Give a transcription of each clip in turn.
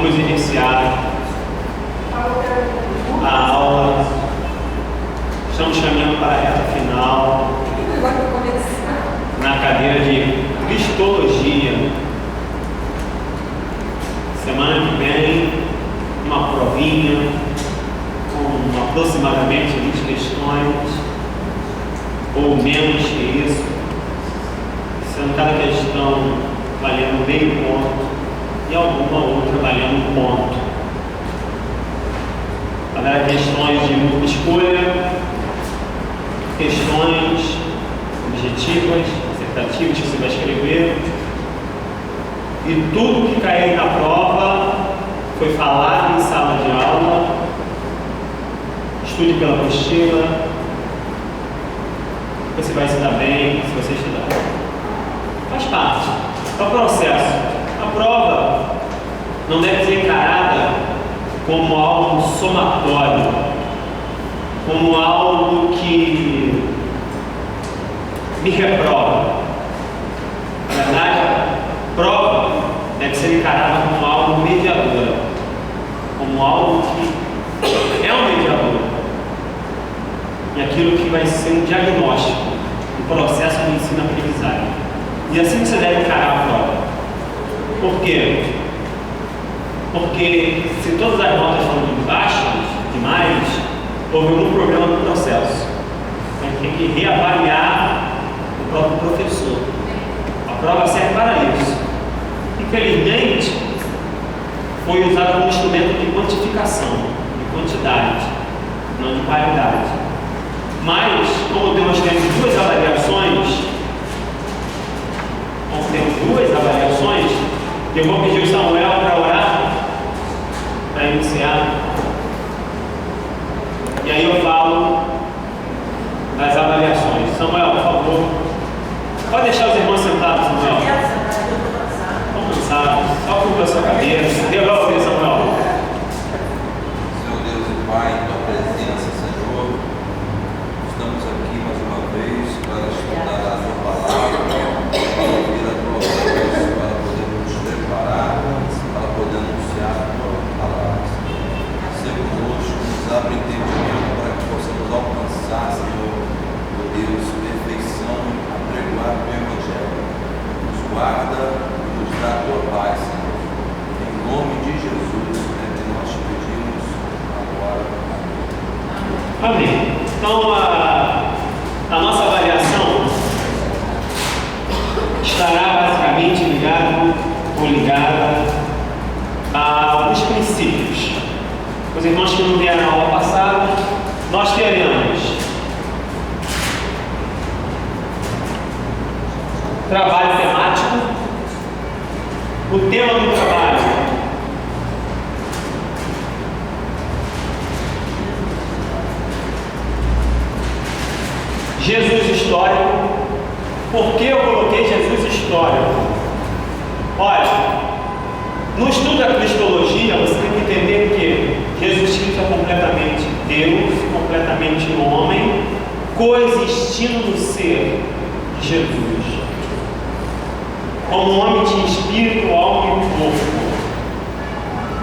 vamos iniciar a aula. Estamos caminhando para a reta final na cadeira de Cristologia. Semana que vem, uma provinha com aproximadamente 20 questões, ou menos que isso, sendo cada questão valendo meio ponto e alguma outra valendo um ponto. Haverá questões de múltipla escolha, questões objetivas, dissertativas que você vai escrever, e tudo que cair na prova foi falado em sala de aula. Estude pela apostila, você vai se dar bem se você estudar. Faz parte, é o processo. A prova não deve ser encarada como algo somatório, como algo que me reprova. Na verdade, a prova deve ser encarada como algo mediador, como algo que é um mediador, e aquilo que vai ser um diagnóstico, um processo de ensino-aprendizagem. E assim que você deve encarar a prova. Por quê? Porque se todas as notas foram baixas demais, houve algum problema no processo. A gente tem que reavaliar o próprio professor. A prova serve para isso. Infelizmente, foi usada como instrumento de quantificação, de quantidade, não de qualidade. Mas, como nós temos duas avaliações, eu vou pedir o Samuel para orar, para iniciar. E aí eu falo das avaliações. Samuel, por favor. Pode deixar os irmãos sentados, Samuel. Estão cansados. Só curva a sua cabeça. Dê glória a Deus, Samuel. Senhor Deus e Pai, em tua presença, Senhor, estamos aqui mais uma vez para estudar a tua palavra, para ouvir a tua voz, para poder nos preparar, para poder anunciar a tua palavra. Ser conosco, nos abre entendimento para que possamos alcançar, Senhor, meu Deus, perfeição, apregoar o teu evangelho. Nos guarda e nos dá a tua paz, Senhor. Em nome de Jesus, que nós te pedimos agora. Amém. Então, a nossa avaliação estará basicamente ligada a alguns princípios. Os irmãos que não vieram na aula passada, nós teremos trabalho temático. O tema do trabalho Jesus histórico. Por que eu coloquei Jesus histórico? Olha, no estudo da Cristologia, você tem que entender que Jesus Cristo é completamente Deus, completamente homem, coexistindo no ser de Jesus. Como homem tinha espírito, alma e corpo.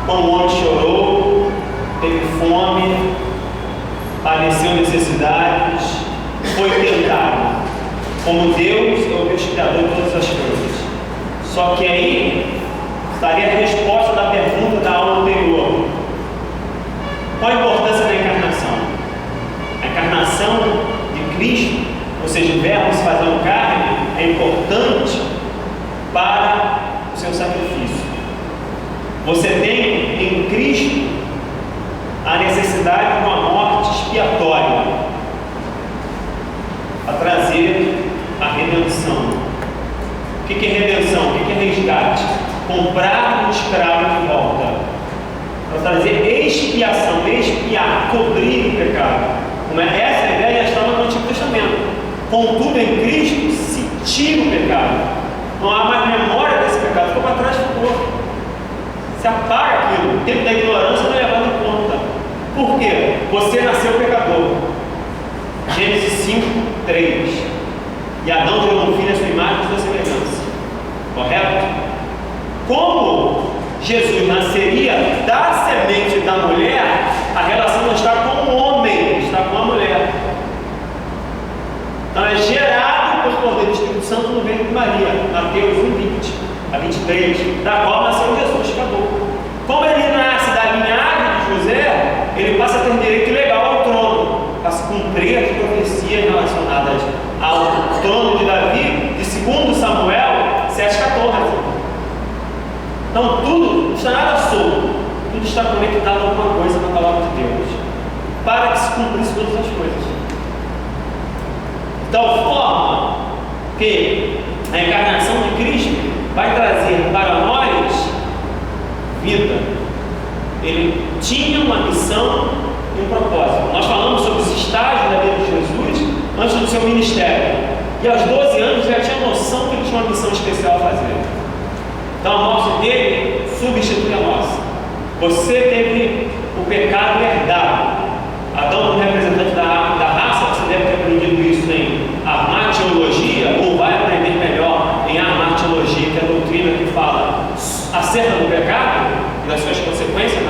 Como homem chorou, teve fome, padeceu necessidades, foi tentado. Como Deus é o Deus criador de todas as coisas. Só que aí estaria a resposta da pergunta da aula anterior. Qual a importância da encarnação? A encarnação de Cristo, ou seja, o verbo se fazendo carne, é importante para o seu sacrifício. Você tem em Cristo a necessidade de uma morte expiatória para trazer a redenção. O que é redenção? O que é resgate? Comprar um escravo de volta, para trazer expiação, expiar, cobrir o pecado. Essa é a ideia já estava no Antigo Testamento. Contudo, em Cristo se tira o pecado. Não há mais memória desse pecado, ficou para trás, ficou. Se apaga aquilo. O tempo da ignorância não é levado em conta. Por quê? Você nasceu pecador. Gênesis 5, 3. E Adão gerou um filho à sua imagem e sua semelhança. Correto? Como Jesus nasceria da semente da mulher, a relação não está com o homem, está com a mulher. Então é gerado por poder do Espírito Santo no ventre de Maria, Mateus 1:20 a 23, da qual nasceu Jesus, acabou. Como ele nasce da linhagem de José, ele passa a ter direito legal ao trono, para se cumprir as profecias relacionadas ao trono de Davi, de 2 Samuel 7:14. Então tudo, não está nada solto, tudo está conectado a alguma coisa na palavra de Deus, para que se cumprisse todas as coisas. De tal forma que a encarnação de Cristo vai trazer para nós vida. Ele tinha uma missão e um propósito. Nós falamos sobre os estágios da vida de Jesus antes do seu ministério. E aos 12 anos já tinha noção que ele tinha uma missão especial a fazer. Então a morte dele substitui a nossa. Você teve o pecado herdado. Adão, como representante da raça, você deve ter aprendido isso em armateologia, ou vai aprender melhor em armateologia, que é a doutrina que fala acerca do pecado e das suas consequências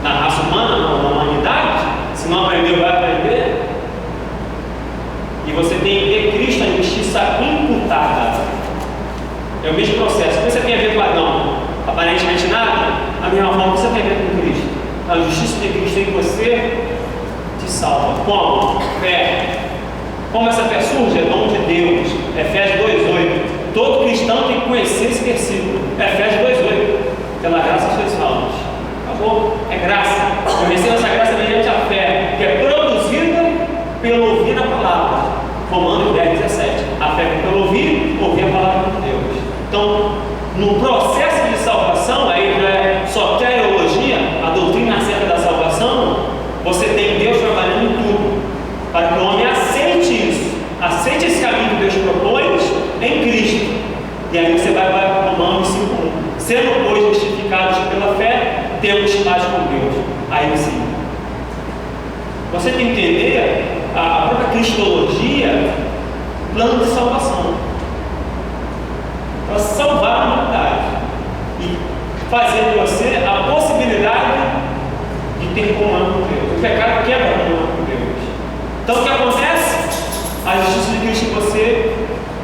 na raça humana, na humanidade. Se não aprendeu, vai aprender. E você tem de Cristo a justiça imputada. É o mesmo processo. O que você tem a ver com Adão? Aparentemente nada. A mesma forma que você tem a ver com Cristo. A justiça de Cristo em você te salva. Como? Fé. Como essa fé surge? É dom de Deus. Efésios 2:8. Todo cristão tem que conhecer esse versículo. Efésios 2:8. Pela graça sois salvos. Acabou. É graça. Conhecer essa graça mediante a fé, que é produzida pelo ouvir a palavra. Romanos 10:17. A fé é pelo ouvir a palavra de Deus. Então, no processo de salvação, aí já é soteriologia, a doutrina acerca da salvação, você tem Deus trabalhando em tudo, para que o homem aceite isso, aceite esse caminho que Deus propõe em Cristo. E aí você vai para Romanos 5:1. Sendo, pois, justificados pela fé, temos paz com Deus. Aí sim. Você tem que entender a própria cristologia, plano de salvação. Para salvar a humanidade e fazer de você a possibilidade de ter comunhão com Deus. O pecado quebra a comunhão com Deus. Então o que acontece? A justiça de Cristo em você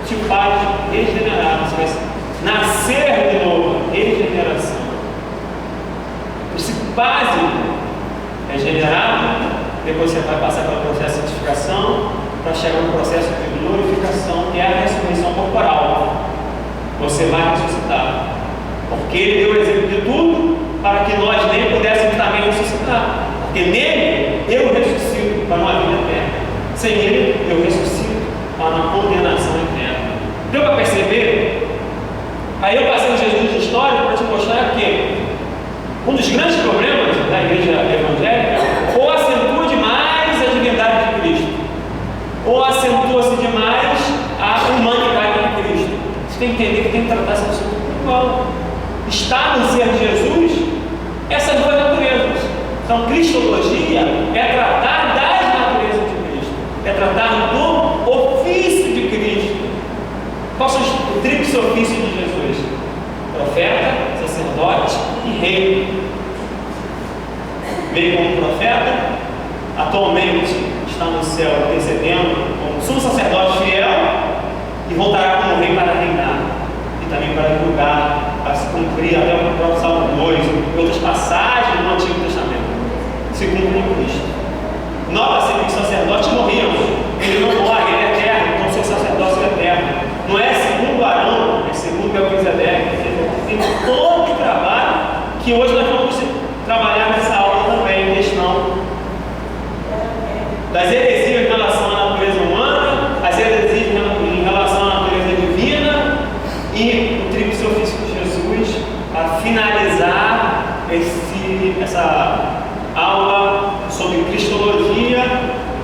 te faz regenerar. Você vai nascer de novo. Regeneração. O princípio básico é regenerado. Depois você vai passar pelo processo de santificação para chegar no processo de glorificação, que é a ressurreição corporal. Você vai ressuscitar, porque Ele deu o exemplo de tudo para que nós nem pudéssemos também ressuscitar, porque nele eu ressuscito para uma vida eterna, sem Ele eu ressuscito para uma condenação eterna. Deu para perceber? Aí eu passei o Jesus de história para te mostrar que um dos grandes problemas da igreja evangélica ou acentua demais a divindade de Cristo, ou acentua-se demais a humanidade de Cristo. Você tem que entender que tem que tratar esse assunto igual. Está no ser de Jesus essas duas naturezas. Então, cristologia é tratar das naturezas de Cristo, é tratar do ofício de Cristo. Qual são o tríplice ofício de Jesus? Profeta, sacerdote e rei. Veio como profeta, atualmente está no céu intercedendo como sumo sacerdote fiel, e voltará como rei para reinar e também para julgar, para se cumprir até o próprio Salmo 2 e outras passagens do Antigo Testamento se cumprem em Cristo. Nota-se que os sacerdotes morriam, ele não morre, ele é eterno, então seu sacerdócio é eterno. Não é segundo Arão, é segundo Melquisedeque. Tem todo o trabalho que hoje nós vamos trabalhar nessa aula também, questão das heresias em relação à natureza humana, as heresias em relação à natureza divina e o tríplice ofício de Jesus, para finalizar essa aula sobre cristologia,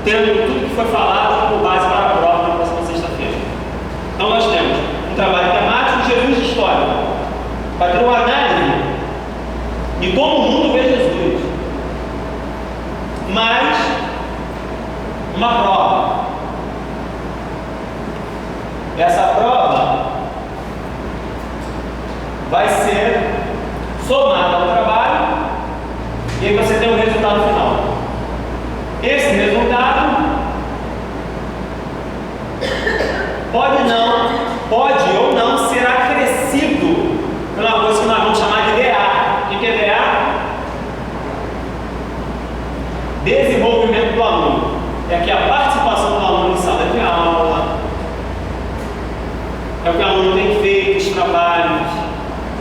tendo tudo que foi falado como base para a prova na próxima sexta-feira. Então nós temos um trabalho temático de Jesus de história, para ter uma análise de como o mundo vê Jesus, mas uma prova. Essa prova vai ser somada ao trabalho, e aí você tem um resultado final. Esse resultado pode ou não ser acrescido por uma coisa que nós vamos chamar de DA. O que é DA? Desenvolvimento do aluno. É aqui a participação do aluno em sala de aula, é o que o aluno tem feito, os trabalhos.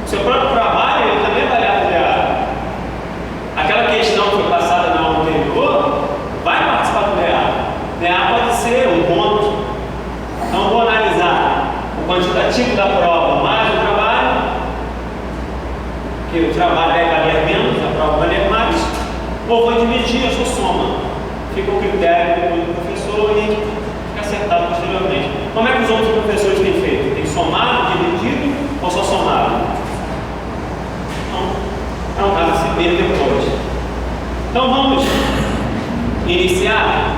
O seu próprio trabalho, ele também é avaliado por DA. Aquela questão que foi passada na aula anterior, vai participar do DA. DA pode ser um ponto. Então, vou analisar o quantitativo da prova mais o trabalho, que o trabalho vai valer menos, a prova vai valer mais, ou vou dividir a sua soma. Fica o critério do professor e fica acertado posteriormente. Como é que os outros professores têm feito? Tem somado, dividido ou só somado? Então, é um caso a se ver depois. Então, vamos iniciar.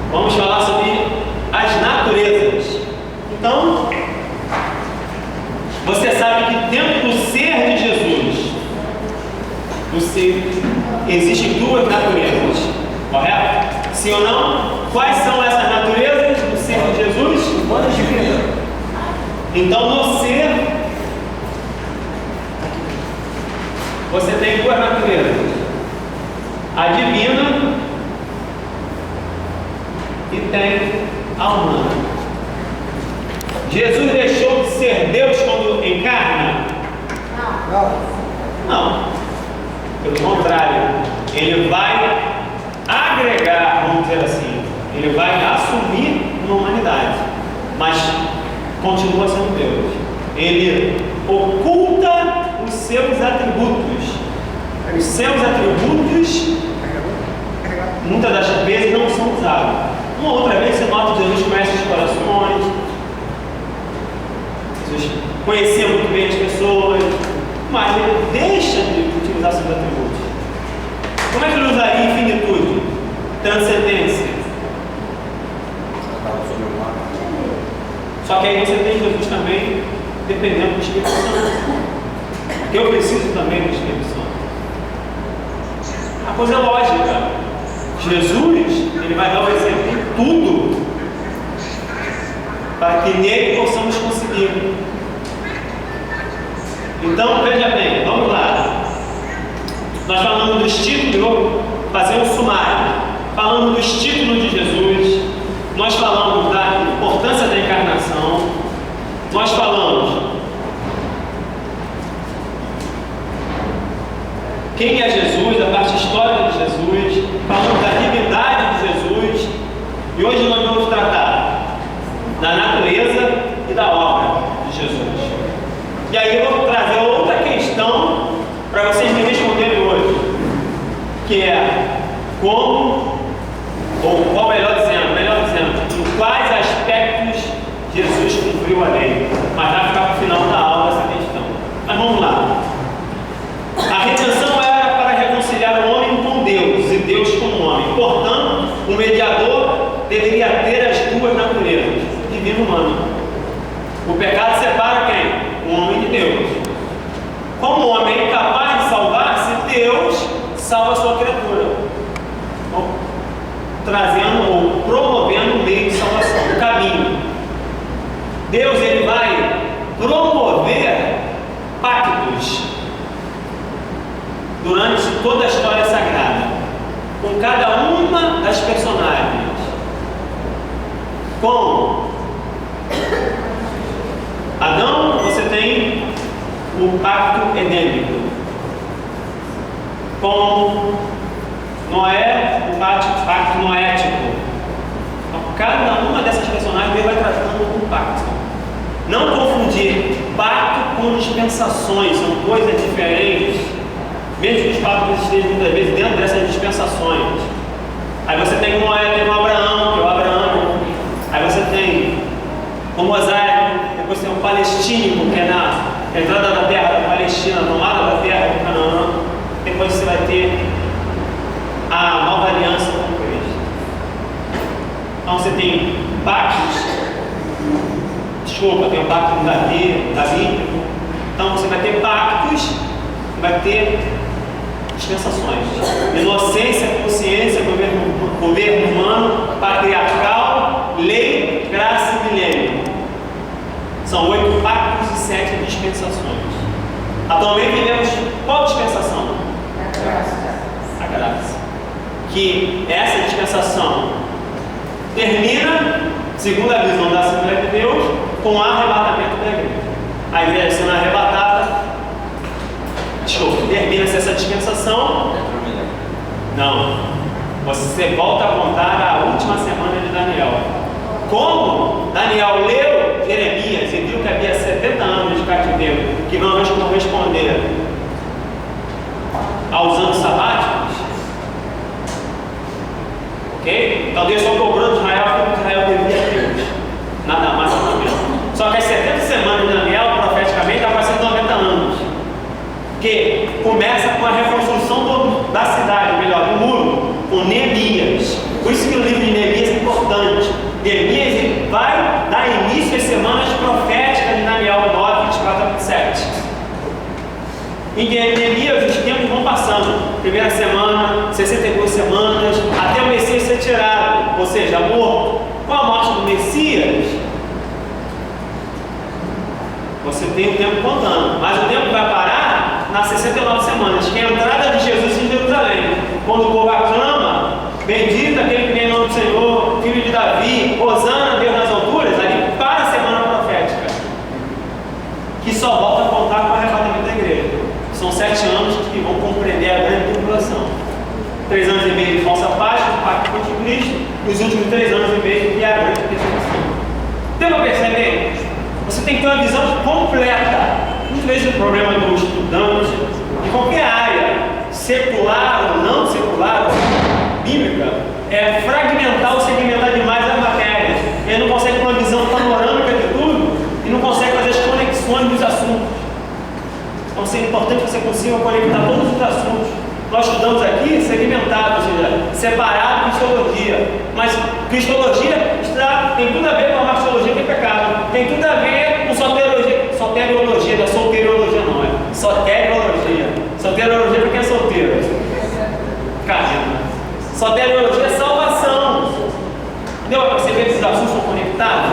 Vamos falar sobre as naturezas. Então, você sabe que dentro do ser de Jesus, existem duas naturezas, correto? Sim ou não? Quais são essas naturezas do ser de Jesus? Bodas de vida. Então, no ser, você tem duas naturezas: a divina e tem a humana. Jesus deixou de ser Deus quando encarna? Não. Pelo contrário, ele vai agregar, vamos dizer assim, ele vai assumir uma humanidade, mas continua sendo Deus. Ele oculta os seus atributos. Os seus atributos, muitas das vezes, não são usados. Uma outra vez você nota que Jesus conhece os corações, Jesus conhecia muito bem as pessoas, mas ele deixa de utilizar seus atributos. Como é que ele usaria infinitude, transcendência? Só que aí você tem Jesus também dependendo do Espírito Santo. Porque eu preciso também do Espírito Santo. A coisa é lógica. Jesus, ele vai dar o exemplo em tudo para que nele possamos conseguir. Então, veja bem, vamos lá. Nós falamos dos títulos, eu vou fazer um sumário. Falamos dos títulos de Jesus, nós falamos da importância da encarnação, nós falamos quem é Jesus, a parte histórica de Jesus, falamos da divindade de Jesus, e hoje nós vamos tratar da natureza e da obra de Jesus. E aí eu vou trazer outra questão para vocês me responderem hoje, que é como, ou qual melhor dizendo, em quais aspectos Jesus cumpriu a lei. Mas vai ficar para o final da aula essa questão. Mas vamos lá. A redenção era para reconciliar o homem com Deus e Deus com o homem. Portanto, o mediador deveria ter as duas naturezas, divino e humano. O pecado separa quem? O homem de Deus. Como o homem é incapaz de salvar-se, Deus salva a sua criatura, trazendo ou promovendo um meio de salvação, um caminho. Deus, ele vai promover pactos durante toda a história sagrada, com cada uma das personagens. Com Adão, você tem o pacto edênico. Com Noé, o pacto noético. Então, cada uma dessas personagens ele vai tratando um pacto. Não confundir pacto com dispensações, são coisas diferentes. Mesmo que os pactos estejam muitas vezes dentro dessas dispensações. Aí você tem o Noé, tem o Abraão, que é o Abraão. Aí você tem o mosaico, depois tem o palestínico, que é na entrada da terra da Palestina, tomada da terra do Canaã. Depois você vai ter a nova aliança com Cristo. Então você tem pactos, tem o pacto com Davi. Então você vai ter pactos vai ter dispensações. Inocência, consciência, governo humano, patriarcal, lei, graça e milênio. São 8 pactos e 7 dispensações. Atualmente vivemos qual dispensação? A graça. Que essa dispensação termina, segundo a visão da Assembleia de Deus, com o arrebatamento da igreja. A igreja sendo arrebatada, termina-se essa dispensação. Não. Você volta a contar a última semana de Daniel. Como Daniel leu Jeremias e viu que havia 70 anos de cativeiro que não corresponder aos anos sabáticos, ok? Então Deus só cobrou de Israel porque Israel devia a Deus. Nada mais, nada menos. Só que as 70 semanas de Daniel, profeticamente, está passando 90 anos. Que começa com a reconstrução da cidade, melhor, do muro, com Neemias. Por isso que o livro de Neemias é importante. Neemias vai dar início às semanas proféticas de Daniel 9, 24 a 27. Em Neemias os tempos vão passando. Primeira semana, 62 semanas, até o Messias ser tirado, ou seja, morto. Com a morte do Messias, você tem o tempo contando, mas o tempo vai parar nas 69 semanas, que é a entrada de Jesus em Jerusalém. Quando o povo aclama, bendito aquele que vem em nome do Senhor, filho de Davi, hosana a Deus nas alturas, ali para a semana profética, que só volta a contar com o arrebatamento da igreja. São 7 anos que vão compreender a grande tribulação. 3 anos e meio de falsa paz, o pacto com o Cristo, e os últimos 3 anos e meio que é a grande tribulação. Deu para perceber? Você tem que ter uma visão completa. Muitas vezes o problema do estudante, de qualquer área, secular ou não secular, bíblica, é fragmentar ou segmentar demais as matérias. Ele não consegue ter uma visão panorâmica de tudo e não consegue fazer as conexões dos assuntos. Então, é importante que você consiga conectar todos os assuntos. Nós estudamos aqui segmentado, ou seja, separado cristologia. Mas cristologia tem tudo a ver com a marciologia, que é pecado. Tem tudo a ver com soteriologia, não é soteriologia não, é soteriologia. Soteriologia para quem é solteiro. Caramba. Soteriologia é salvação. Entendeu? Para você ver que esses assuntos são conectados.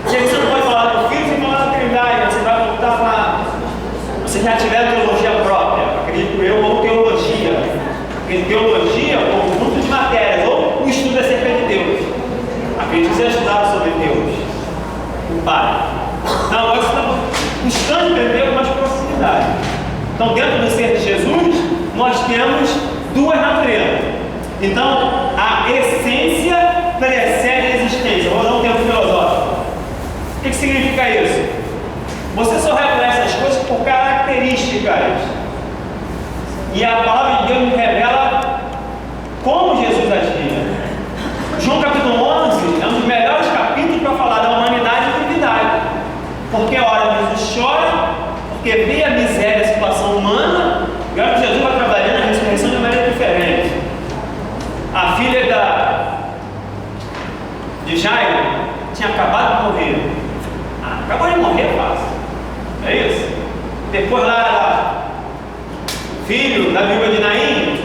E aí você não pode falar do Filho sem falar da Trindade, você vai voltar para... Você já tiver teologia própria, acredito eu, ou teologia. Porque teologia é um conjunto de matérias, ou o estudo acerca de Deus. Acredito que você estudado sobre Deus, o Pai. Então agora você está buscando entender com mais proximidade. Então, dentro do ser de Jesus, nós temos 2 naturezas. Então, a essência precede a existência. Vou dar um termo filosófico. O que significa isso? Você só reconhece as coisas por características. E a palavra de Deus nos revela como Jesus agia. João capítulo 11 é um dos melhores capítulos para falar da humanidade e divindade. Porque a hora Jesus chora, porque vê a miséria, a situação humana, e olha que Jesus vai trabalhando a ressurreição de maneira diferente. A filha de Jairo tinha acabado de morrer. Acabou de morrer, fácil. É isso? Depois lá, o filho da viúva de Naim,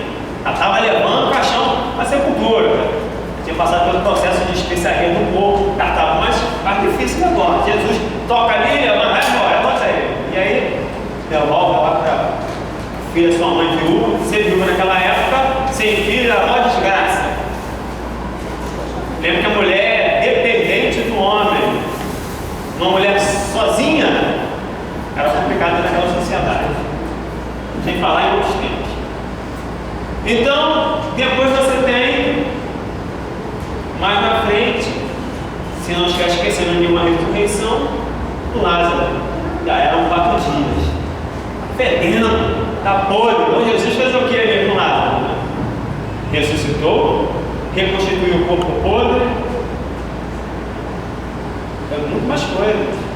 ela estava levando o caixão para a sepultura. Tinha passado pelo processo de especiaria do povo, já estava mais difícil agora. Jesus toca ali, vai embora, bota ele. E aí, devolve lá para a filha, sua mãe viúva, ser viúva naquela época, sem filho, era uma desgraça. Lembra que a mulher é dependente do homem, uma mulher sozinha, era complicada naquela sociedade. Sem falar em outros tempos. Então, depois você tem, mais na frente, se não estiver esquecendo nenhuma ressurreição, o Lázaro. Já eram 4 dias. Fedendo, está podre. Então Jesus fez o que ali com Lázaro? Ressuscitou, reconstituiu o corpo podre. É muito mais coisa.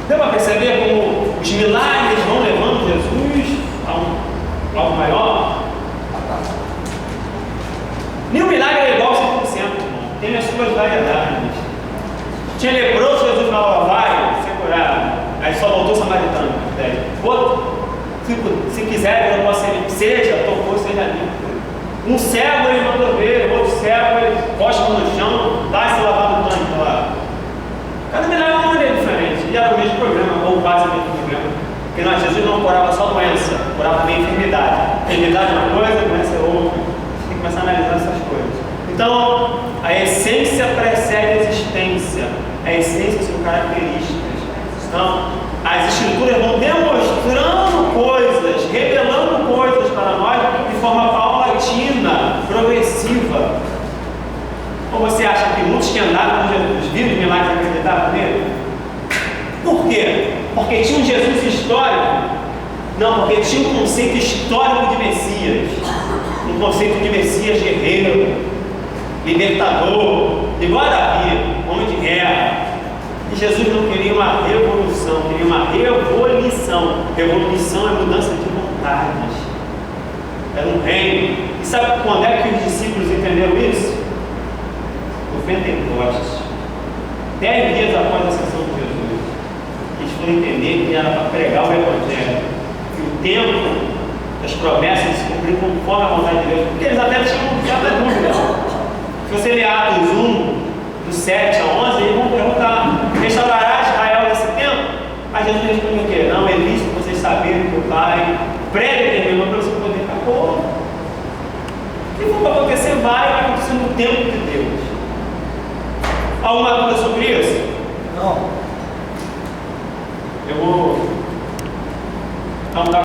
Deu para perceber como os milagres vão levando Jesus a algo maior? Nenhum milagre é igual 100%, irmão. Tem as suas variedades. Tinha leproso, Jesus falou, vai, ser curado. Aí só voltou o samaritano. Outro, se quiser cego, eu posso ser, seja, tocou, seja limpo. Um cego ele mandou ver, outro cego ele cospe no chão, dá esse lavado no banho lá. Cada milagre é uma maneira diferente. E era o mesmo problema, ou quase o mesmo problema. Porque não, Jesus não curava só doença, curava também enfermidade. Enfermidade é uma coisa, doença é outra. Você tem que começar a analisar essas coisas. Então, a essência precede a existência. A essência são características. Então, as escrituras vão demonstrando coisas, revelando coisas para nós de forma paulatina, progressiva. Ou você acha que muitos que andavam com Jesus viram os milagres e acreditavam nele? Por quê? Porque tinha um Jesus histórico? Não, porque tinha um conceito histórico de Messias. Um conceito de Messias guerreiro, libertador, igual a Davi, homem de guerra. E Jesus não queria uma revolução, queria uma revolução. Revolução é mudança de vontades. Era um reino. E sabe quando é que os discípulos entenderam isso? No Pentecostes. 10 dias após a ascensão de Jesus. Eles foram entender que era para pregar o Evangelho. Que o tempo das promessas se cumprir conforme a vontade de Deus. Porque eles até tinham certa dúvida. Se você ler Atos 1, do 7 a 11, eles vão perguntar: restaurará Israel nesse tempo? Aí Jesus responde o quê? Não, é lícito vocês saberem que o Pai pré-determinou para você poder acabou. O que for para acontecer, vai acontecer no tempo de Deus. Alguma coisa sobre isso? Não. Eu vou. Então,